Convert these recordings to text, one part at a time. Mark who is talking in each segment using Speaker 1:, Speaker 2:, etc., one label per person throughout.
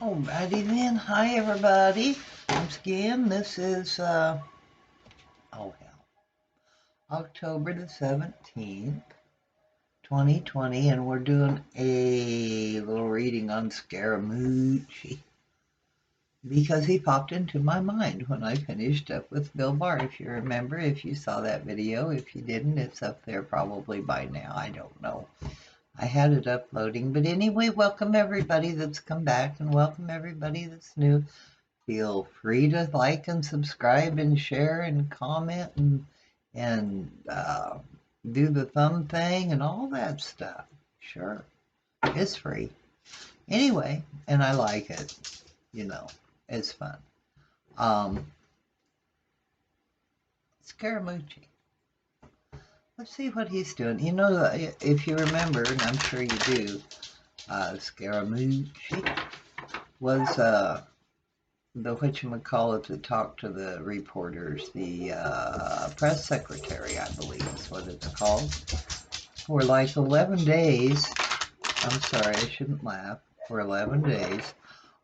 Speaker 1: Alrighty then. Hi everybody. Once again, this is October the 17th, 2020, and we're doing a little reading on Scaramouche because he popped into my mind when I finished up with Bill Barr. If you remember, if you saw that video, if you didn't, it's up there probably by now. I don't know. I had it uploading, but anyway, welcome everybody that's come back and welcome everybody that's new. Feel free to like and subscribe and share and comment and do the thumb thing and all that stuff. Sure, it's free. Anyway, and I like it. It's fun. Scaramouche. Let's see what he's doing. If you remember, and I'm sure you do, Scaramouche was the whatchamacallit that talked to the reporters, the press secretary, I believe is what it's called, for like 11 days. I'm sorry, I shouldn't laugh. For 11 days.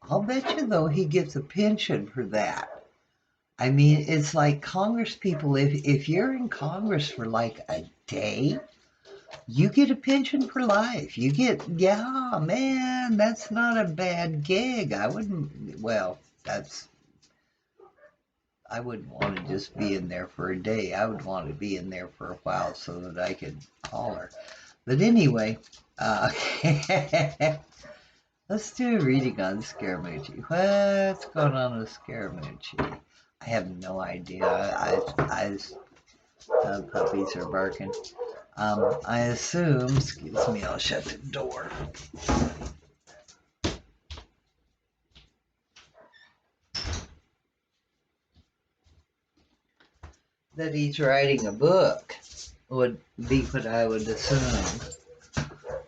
Speaker 1: I'll bet you, though, he gets a pension for that. I mean, it's like Congress people, if you're in Congress for like a day, you get a pension for life. You get, yeah, man, that's not a bad gig. I wouldn't want to just be in there for a day. I would want to be in there for a while so that I could holler. But anyway, let's do a reading on Scaramouche. What's going on with Scaramouche? I have no idea. Puppies are barking. I assume, excuse me, I'll shut the door. That he's writing a book would be what I would assume.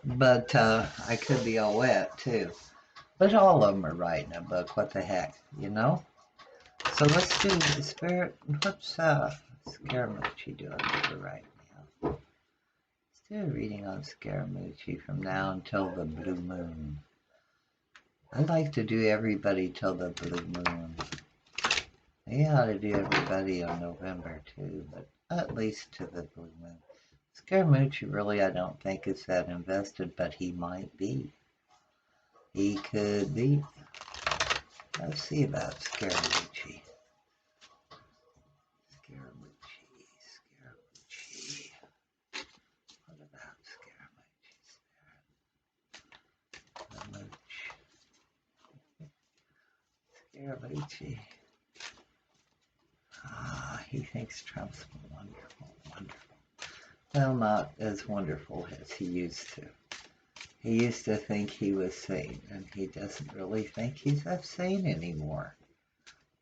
Speaker 1: But I could be all wet too. But all of them are writing a book. What the heck, So let's do the spirit. What's Scaramouche doing for right now? Let's do a reading on Scaramouche from now until the blue moon. I like to do everybody till the blue moon. They ought to do everybody on November too, but at least to the blue moon. Scaramouche really I don't think is that invested, but he might be. He could be. Let's see about Scaramouche. Scaramouche. What about Scaramouche? Scaramouche. He thinks Trump's wonderful. Well, not as wonderful as he used to. He used to think he was sane, and he doesn't really think he's that sane anymore.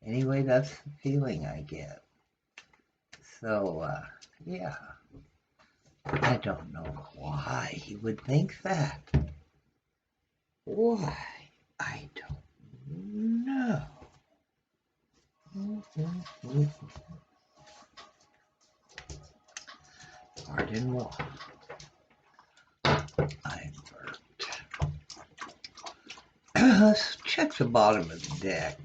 Speaker 1: Anyway, that's the feeling I get. So, yeah. I don't know why he would think that. Why? I don't know. Pardon moi. I'm burnt. Let's check the bottom of the deck.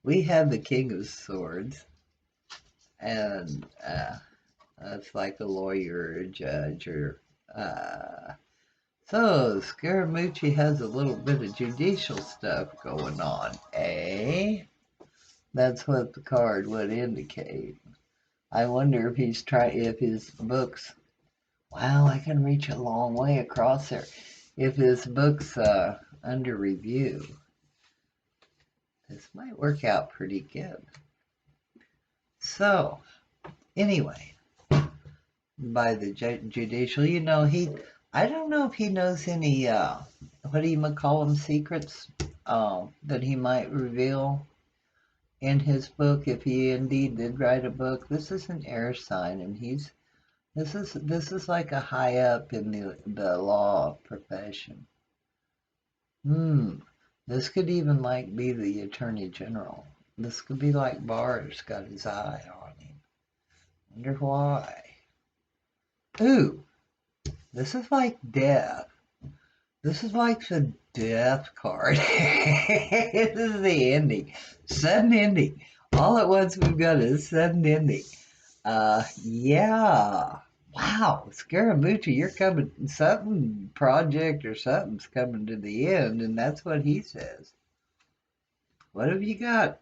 Speaker 1: We have the King of Swords, and that's like a lawyer or a judge or so Scaramouche has a little bit of judicial stuff going on, eh? That's what the card would indicate. I wonder if his books. Wow, I can reach a long way across there. If his book's under review, this might work out pretty good. So, anyway, by the judicial, I don't know if he knows any, what do you call them, secrets that he might reveal in his book if he indeed did write a book. This is an air sign, and this is like a high up in the law profession. This could even like be the Attorney General. This could be like Barr's got his eye on him. Wonder why. Ooh, This is like death. This is like the death card. This is the ending. Sudden ending. All at once we've got a sudden ending. Yeah. Wow, Scaramouche, you're coming, something project or something's coming to the end, and that's what he says. What have you got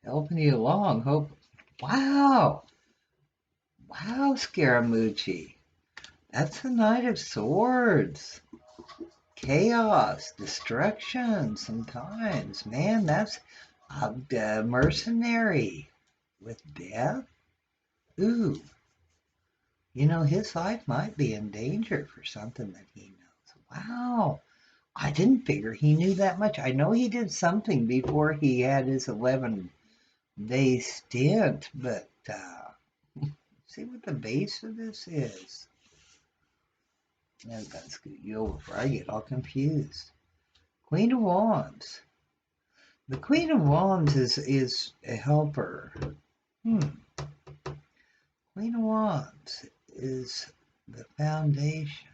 Speaker 1: helping you along? Hope. Wow. Wow, Scaramouche. That's the Knight of Swords. Chaos, destruction sometimes. Man, that's a mercenary with death. Ooh, his life might be in danger for something that he knows. Wow. I didn't figure he knew that much. I know he did something before he had his 11-day stint, but see what the base of this is. I've got to scoot you over before I get all confused. Queen of Wands. The Queen of Wands is a helper. Queen of Wands is the foundation.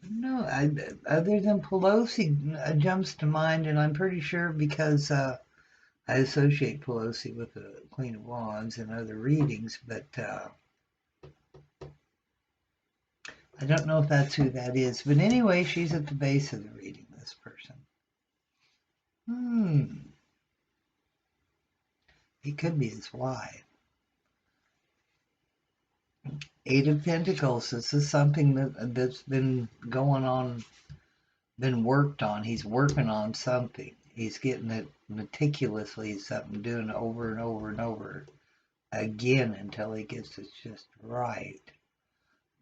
Speaker 1: No, other than Pelosi jumps to mind, and I'm pretty sure because I associate Pelosi with the Queen of Wands in other readings, but I don't know if that's who that is. But anyway, she's at the base of the reading, this person. It could be his wife. Eight of Pentacles. This is something that's been going on, been worked on. He's working on something. He's getting it meticulously, something, doing it over and over and over again until he gets it just right.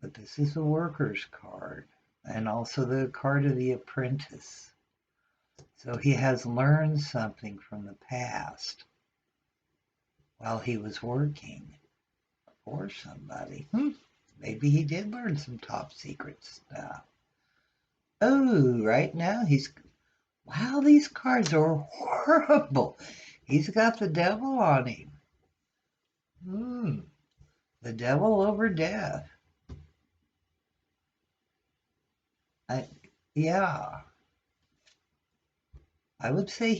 Speaker 1: But this is the Worker's card, and also the card of the Apprentice. So he has learned something from the past while he was working for somebody. Maybe he did learn some top secret stuff. Oh, right now wow, these cards are horrible. He's got the devil on him. The devil over death. Yeah. I would say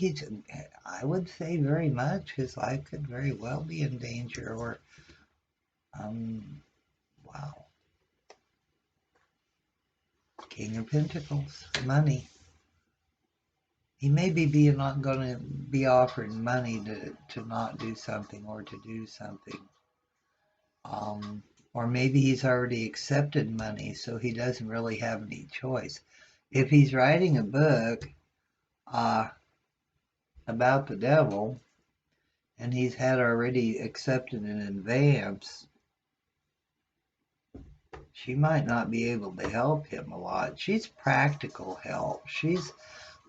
Speaker 1: very much his life could very well be in danger, or wow. King of Pentacles, money. He may be not going to be offered money to not do something or to do something. Or maybe he's already accepted money, so he doesn't really have any choice. If he's writing a book about the devil, and he's had already accepted in advance, she might not be able to help him a lot. She's practical help.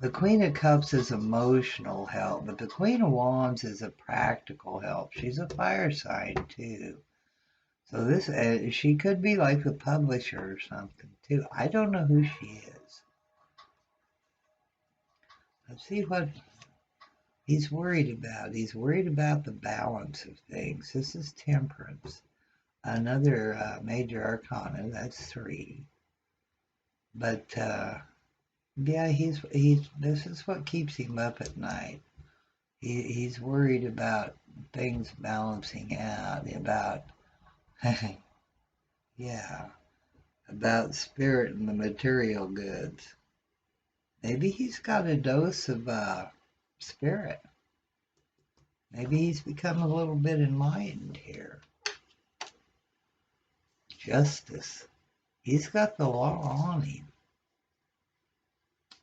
Speaker 1: The Queen of Cups is emotional help, but the Queen of Wands is a practical help. She's a fire sign too. So this she could be like the publisher or something too. I don't know who she is. Let's see what he's worried about. He's worried about the balance of things. This is Temperance. Another major arcana, that's 3. But yeah, this is what keeps him up at night. He's worried about things balancing out, about yeah, about spirit and the material goods. Maybe he's got a dose of spirit. Maybe he's become a little bit enlightened here. Justice. He's got the law on him.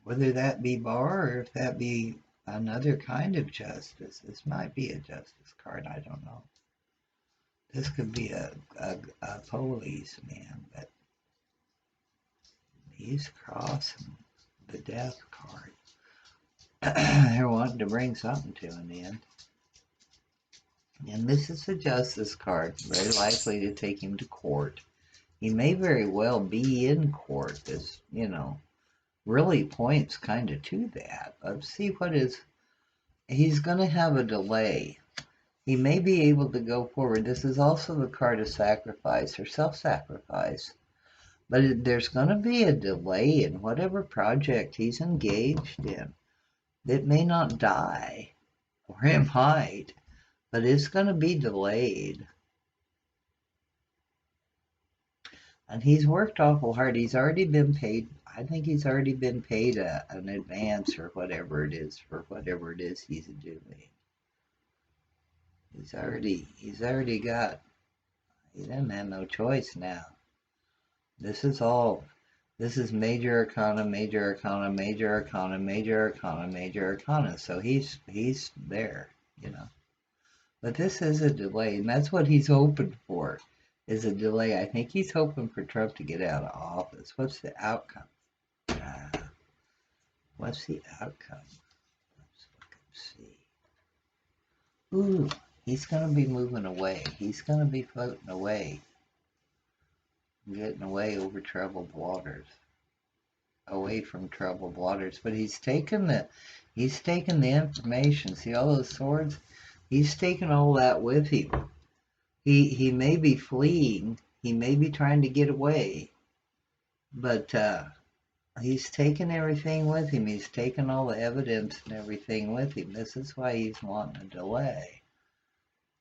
Speaker 1: Whether that be bar or if that be another kind of justice. This might be a justice card. I don't know. This could be a policeman, but he's crossing the death card. They're wanting to bring something to an end. And this is a justice card, very likely to take him to court. He may very well be in court. This, really points kind of to that. Let's see what is. He's going to have a delay. He may be able to go forward. This is also the card of sacrifice or self-sacrifice. But there's going to be a delay in whatever project he's engaged in. It may not die, or it might, but it's going to be delayed. And he's worked awful hard. He's already been paid. I think he's already been paid an advance or whatever it is for whatever it is he's doing. He's already got. He doesn't have no choice now. This is all. This is major arcana, major arcana, major arcana, major arcana, major arcana. So he's there, you know. But this is a delay, and that's what he's hoping for, is a delay. I think he's hoping for Trump to get out of office. What's the outcome? What's the outcome? Let's look and see. Ooh, he's going to be moving away. He's going to be floating away, getting away over troubled waters, away from troubled waters. But he's taken the information. See all those swords? He's taken all that with him. He may be fleeing. He may be trying to get away, but he's taken everything with him. He's taken all the evidence and everything with him. This is why he's wanting a delay.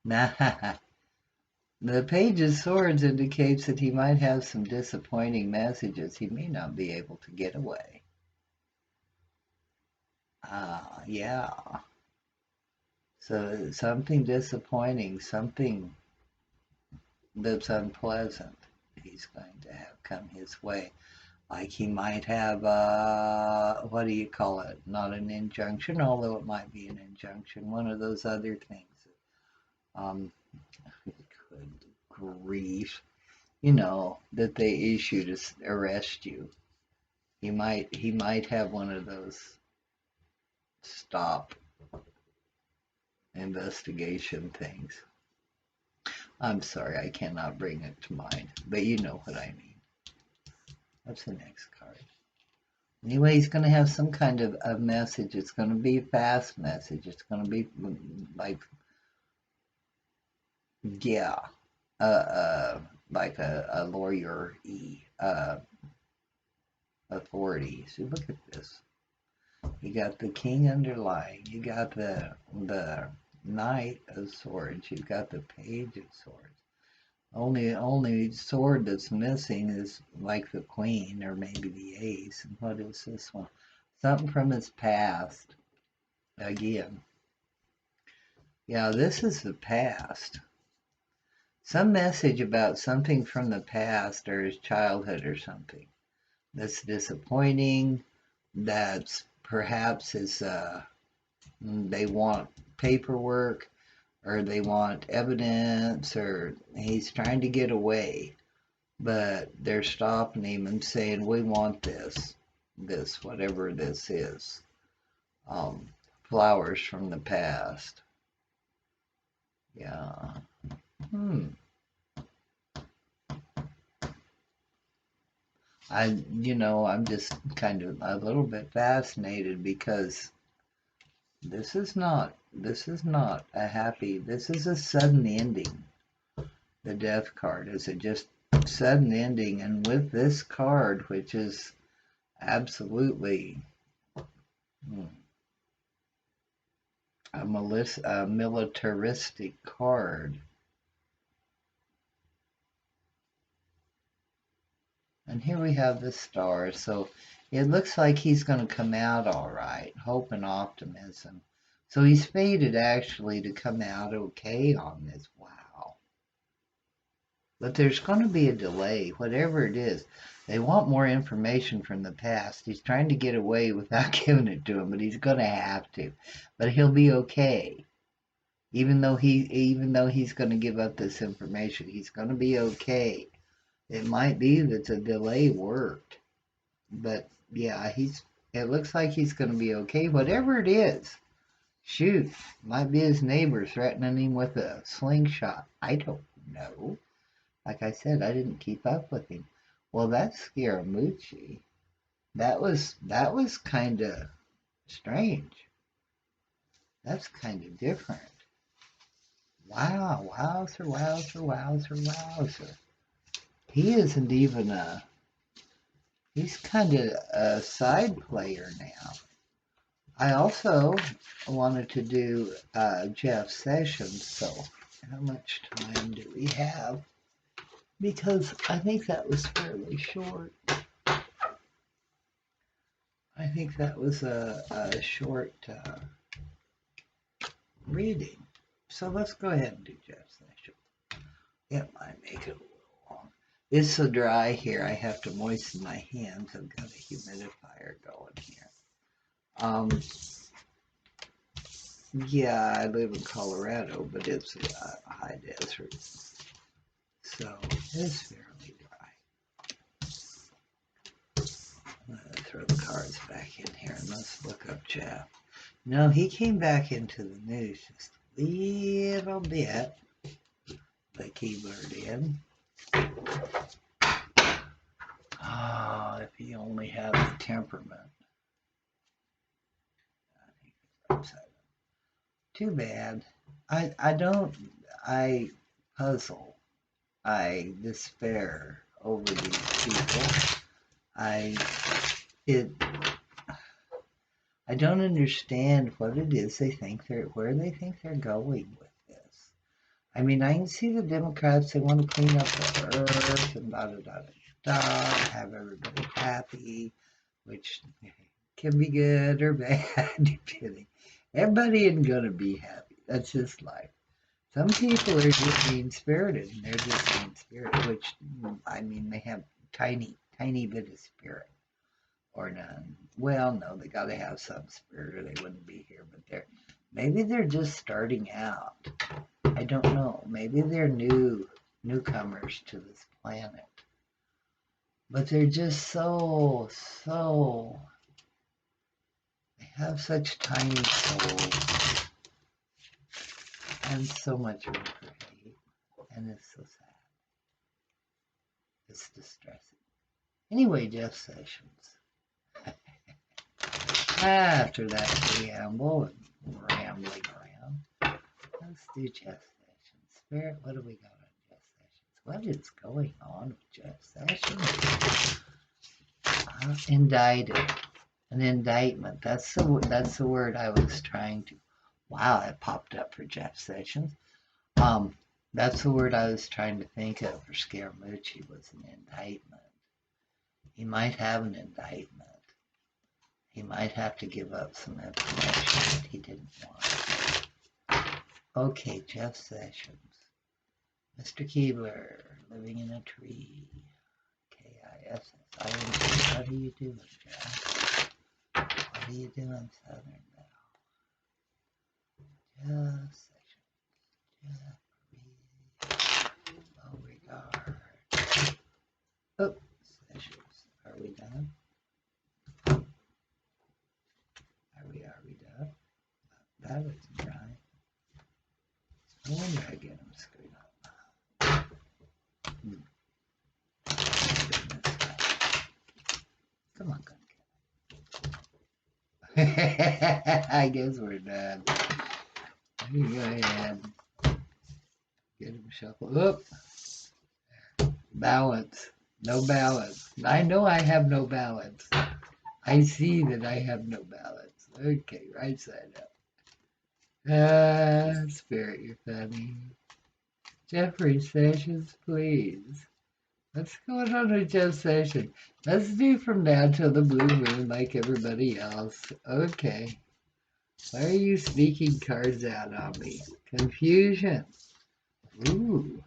Speaker 1: Nah, the Page of Swords indicates that he might have some disappointing messages. He may not be able to get away. Yeah. So something disappointing, something that's unpleasant, he's going to have come his way. Like he might have, what do you call it? Not an injunction, although it might be an injunction. One of those other things. Good grief. You know, that they issue to arrest you. He might have one of those stop investigation things. I'm sorry, I cannot bring it to mind, but you know what I mean. What's the next card? Anyway, he's going to have some kind of a message. It's going to be a fast message. It's going to be like, yeah, like a lawyer-y authority. See, look at this. You got the king underlying. You got the knight of swords. You've got the page of swords. Only sword that's missing is like the queen or maybe the ace. And what is this one? Something from his past. Again. Yeah, this is the past. Some message about something from the past or his childhood or something. That's disappointing. That's perhaps his, they want paperwork, or they want evidence, or he's trying to get away, but they're stopping him and saying, we want this, whatever this is. Flowers from the past. Yeah. I'm just kind of a little bit fascinated because this is not a happy, this is a sudden ending. The death card is a just sudden ending, and with this card, which is absolutely a militaristic card. And here we have the stars, so it looks like he's going to come out all right. Hope and optimism. So he's fated actually to come out okay on this. Wow. But there's going to be a delay, whatever it is. They want more information from the past. He's trying to get away without giving it to him, but he's going to have to. But he'll be okay. Even though he's going to give up this information, he's going to be okay. It might be that the delay worked, but yeah, it looks like he's going to be okay. Whatever it is, shoot, might be his neighbor threatening him with a slingshot. I don't know. Like I said, I didn't keep up with him. Well, that's Scaramouche. That was kind of strange. That's kind of different. Wow, wowzer, wowzer, wowzer, wowzer. He isn't even he's kind of a side player now. I also wanted to do Jeff Sessions, so how much time do we have? Because I think that was fairly short. I think that was a short reading. So let's go ahead and do Jeff Sessions. It might make it a little long. It's so dry here, I have to moisten my hands. I've got a humidifier going here. Yeah, I live in Colorado, but it's a high desert, so it's fairly dry. I'm gonna throw the cards back in here and let's look up Jeff. No, he came back into the news just a little bit, the Keebler did. Ah, if he only had the temperament. I think it's upside down. Too bad. I puzzle. I despair over these people. I don't understand what it is where they think they're going with this. I mean, I can see the Democrats, they want to clean up the earth and da da da da da, have everybody happy, which can be good or bad, depending. Everybody isn't going to be happy. That's just life. Some people are just mean-spirited, and they're just mean-spirited, which, I mean, they have tiny, tiny bit of spirit, or none. Well, no, they got to have some spirit, or they wouldn't be here, but maybe they're just starting out. I don't know. Maybe they're newcomers to this planet. But they're just they have such tiny souls and so much room for hate. And it's so sad. It's distressing. Anyway, Jeff Sessions. After that preamble and rambling around, let's do Jeff Sessions. Spirit, what do we got on Jeff Sessions? What is going on with Jeff Sessions? Indicted. An indictment. That's the word I was trying to. Wow, it popped up for Jeff Sessions. That's the word I was trying to think of for Scaramouche was an indictment. He might have an indictment. He might have to give up some information that he didn't want. Okay, Jeff Sessions. Mr. Keebler, living in a tree. K-I-S-S-I-N-G. What are you doing, Jeff? What are you doing, Southern Belle? Jeff Sessions. Jeff, low regard. Oh, Sessions. Are we done? Are we done? That was dry. No wonder I get them screwed up. Come on, I guess we're done. You go ahead. Get him shuffled. Oop. Balance. No balance. I know I have no balance. I see that I have no balance. Okay, right side up. Spirit, you're funny. Jeffrey Sessions, please. What's going on with Jeff Sessions? Let's do from now till the blue moon like everybody else. Okay. Why are you speaking cards out on me? Confusion. Ooh.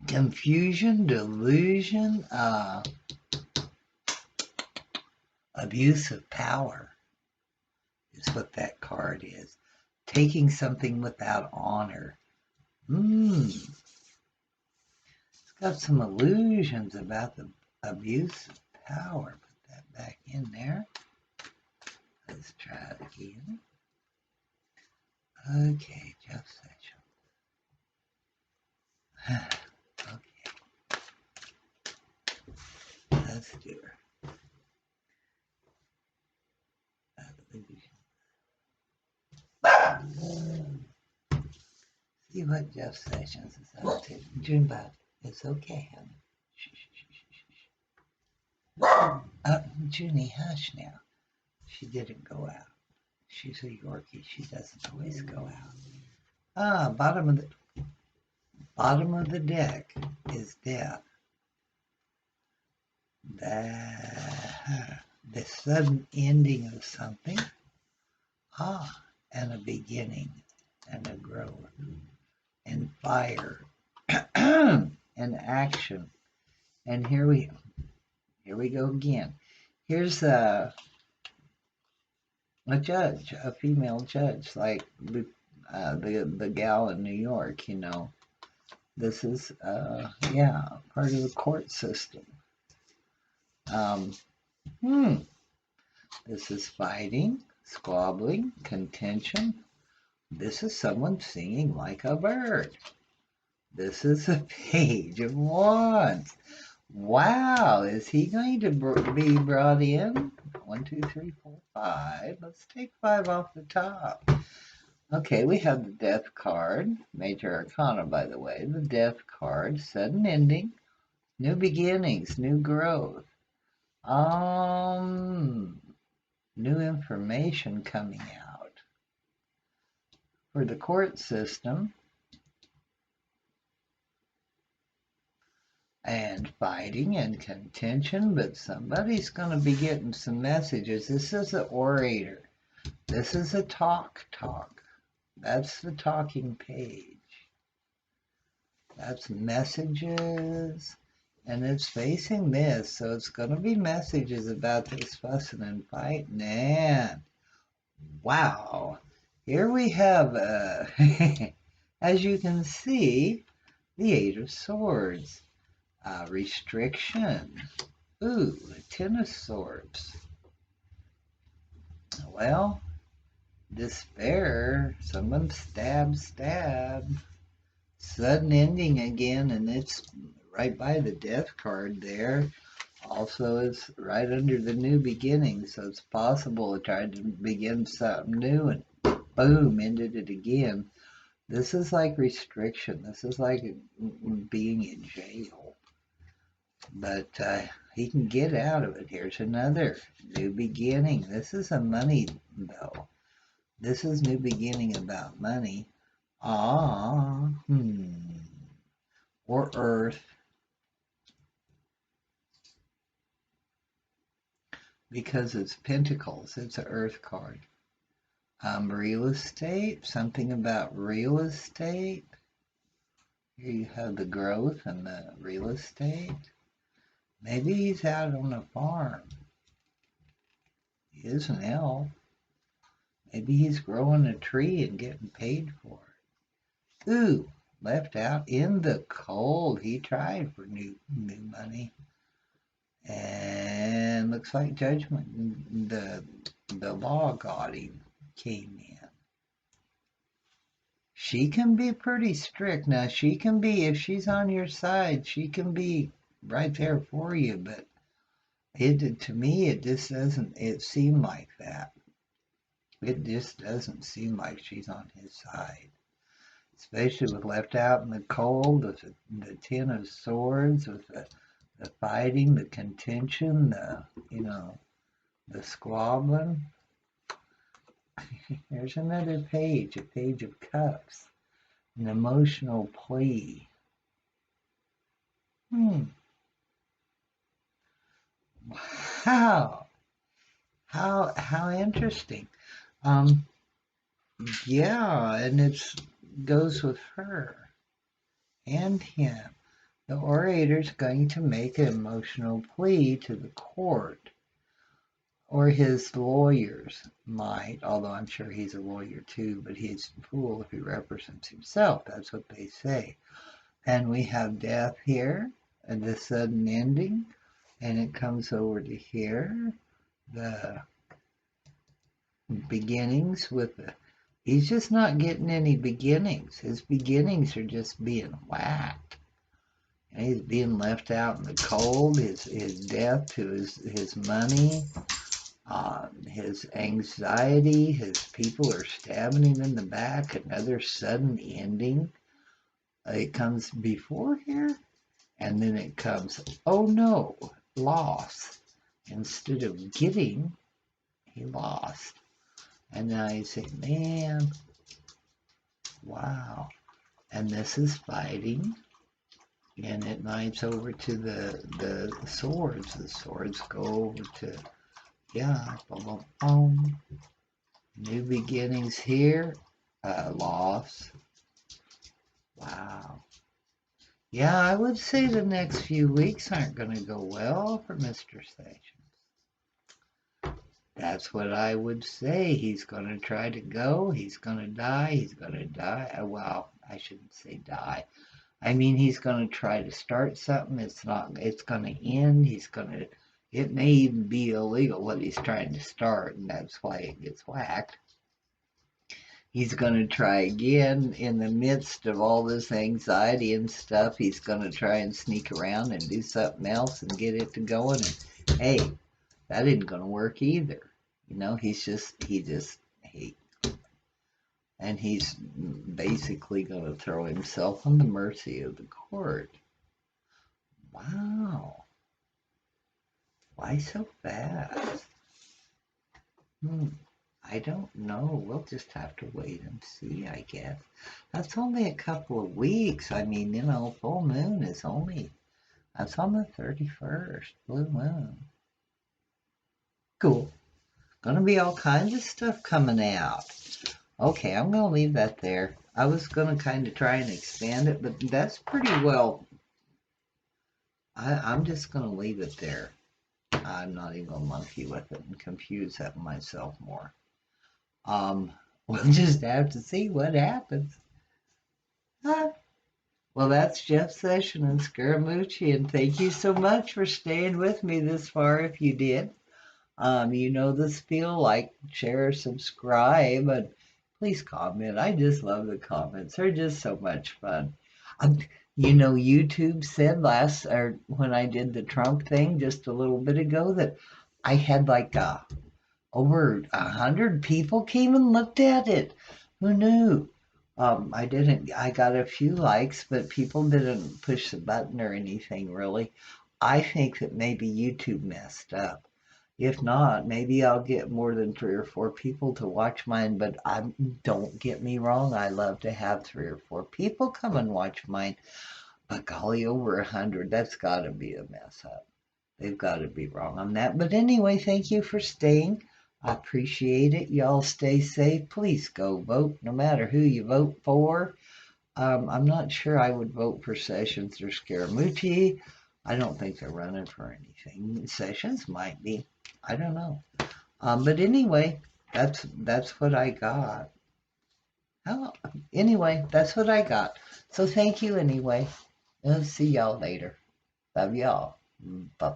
Speaker 1: Confusion, delusion, abuse of power is what that card is. Taking something without honor. It's got some illusions about the abuse of power. Put that back in there. Let's try it again. Okay, Jeff Sessions. Okay. Let's do her. See what Jeff Sessions is up to. Junebug, it's okay, honey. Shh, shh, shh, shh. Junie, hush now. She didn't go out. She's a Yorkie. She doesn't always go out. Bottom of the deck is death. The sudden ending of something. And a beginning, and a growth, and fire, and action. And here we go again. Here's a judge, a female judge, like the gal in New York. This is part of the court system. This is fighting, squabbling, contention. This is someone singing like a bird. This is a page of wands. Wow, is he going to be brought in? 1, 2, 3, 4, 5. Let's take 5 off the top. Okay, we have the death card. Major Arcana, by the way. The death card, sudden ending, new beginnings, new growth. New information coming out. For the court system, and fighting and contention, but somebody's going to be getting some messages. This is an orator. This is a talk. That's the talking page. That's messages, and it's facing this, so it's going to be messages about this fussing and fighting. And wow, here we have, as you can see, the 8 of Swords. Restriction. Ooh, 10 of Swords. Well, despair. Someone stab. Sudden ending again, and it's right by the death card there. Also, it's right under the new beginning, so it's possible to try to begin something new and boom, ended it again. This is like restriction. This is like being in jail. But he can get out of it. Here's another new beginning. This is a money, though. This is new beginning about money. Or earth. Because it's pentacles. It's an earth card. Real estate. Something about real estate. Here you have the growth and the real estate. Maybe he's out on a farm. He is an elf. Maybe he's growing a tree and getting paid for it. Ooh, left out in the cold. He tried for new money. And looks like judgment. The law got him, came in. She can be pretty strict. Now, she can be, if she's on your side, she can be right there for you, but to me, it just doesn't seem like that. It just doesn't seem like she's on his side, especially with left out in the cold, with the 10 of Swords, with the fighting, the contention, the squabbling. There's another page, a page of cups, an emotional plea. Wow. How interesting. Yeah, and it goes with her and him. The orator's going to make an emotional plea to the court, or his lawyers might, although I'm sure he's a lawyer too, but he's a fool if he represents himself. That's what they say. And we have death here, and the sudden ending, and it comes over to here, the beginnings with he's just not getting any beginnings. His beginnings are just being whacked. And he's being left out in the cold, his death to his money, his anxiety, his people are stabbing him in the back, another sudden ending. it comes before here, and then it comes, oh no, loss. Instead of getting, he lost. And now you say, man, wow. And this is fighting, and it knights over to the swords. The swords go over to, yeah, boom, boom, boom. New beginnings here, loss. Wow. Yeah, I would say the next few weeks aren't going to go well for Mr. Sessions. That's what I would say. He's going to try to go. He's going to die. He's going to die. Well, I shouldn't say die. I mean, he's going to try to start something. It's going to end. It may even be illegal what he's trying to start, and that's why it gets whacked. He's going to try again in the midst of all this anxiety and stuff. He's going to try and sneak around and do something else and get it to going. And hey, that isn't going to work either. You know, and he's basically going to throw himself on the mercy of the court. Wow. Why so fast? I don't know. We'll just have to wait and see, I guess. That's only a couple of weeks. I mean, full moon that's on the 31st, blue moon. Cool. Gonna be all kinds of stuff coming out. Okay, I'm gonna leave that there. I was gonna kind of try and expand it, but that's pretty well. I'm just gonna leave it there. I'm not even gonna monkey with it and confuse that myself more. We'll just have to see what happens. Huh? Well, that's Jeff Session and Scaramouche, and thank you so much for staying with me this far if you did. You know the spiel, like, share, subscribe, and please comment. I just love the comments. They're just so much fun. Um, YouTube said or when I did the Trump thing just a little bit ago, that I had like over 100 people came and looked at it. Who knew? I didn't. I got a few likes, but people didn't push the button or anything really. I think that maybe YouTube messed up. If not, maybe I'll get more than 3 or 4 people to watch mine. But don't get me wrong, I love to have 3 or 4 people come and watch mine. But golly, over 100, that's got to be a mess up. They've got to be wrong on that. But anyway, thank you for staying. I appreciate it. Y'all stay safe. Please go vote, no matter who you vote for. I'm not sure I would vote for Sessions or Scaramucci. I don't think they're running for anything. Sessions might be. I don't know. But anyway, that's what I got. Oh, anyway, that's what I got. So thank you anyway. I'll see y'all later. Love y'all. Bye bye.